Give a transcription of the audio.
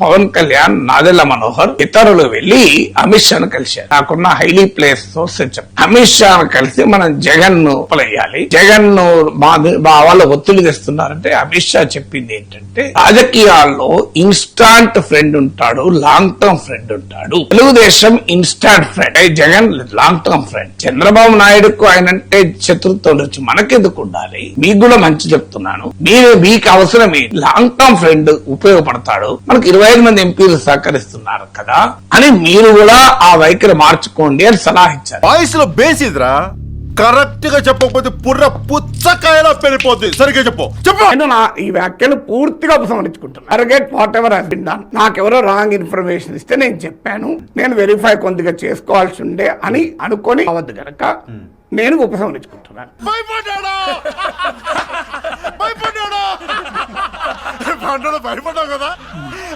పవన్ కళ్యాణ్, నాదెళ్ల మనోహర్ ఇతరులు వెళ్లి అమిత్ షాను కలిశారు. నాకున్న హైలీ ప్లేస్ సోర్సెస్ అమిత్ షాను కలిసి మనం జగన్ ను ఉపలయ్యాలి, జగన్ ను వాళ్ళు ఒత్తిడి తెస్తున్నారంటే అమిత్ షా చెప్పింది ఏంటంటే రాజకీయాల్లో ఇన్స్టాంట్ ఫ్రెండ్ ఉంటాడు, లాంగ్ టర్మ్ ఫ్రెండ్ ఉంటాడు. Telugu Desam instant friend, Jagan long term friend. Chandrababu నాయుడుకు ఆయనంటే శత్రుత్వం వచ్చి మనకెందుకు ఉండాలి? మీకు కూడా మంచి చెప్తున్నాను, మీకు అవసరమే లాంగ్ టర్మ్ ఫ్రెండ్ ఉపయోగపడతాడు. మనకు 25 మంది ఎంపీలు సహకరిస్తున్నారు కదా అని మీరు కూడా ఆ వైఖరి మార్చుకోండి అని సలహా ఇచ్చారు. వాయిస్ లో బేస్ ఇదిరా, కరెక్ట్ గా చెప్పకపోతే పుర్ర పుచ్చకాయలా పెరిగిపోద్ది. సరిగ్గా చెప్పు. నేను ఈ వ్యాఖ్యలు పూర్తిగా ఉపసంహరించుకుంటున్నాను. I regret whatever has been done. నాకెవరో రాంగ్ ఇన్ఫర్మేషన్ ఇస్తే నేను చెప్పాను, నేను వెరిఫై కొద్దిగా చేసుకోవాల్సి ఉండే అని అనుకొని అవద్దు గనక నేను ఉపసంహరించుకుంటున్నాను. భయపడ్డావు కదా.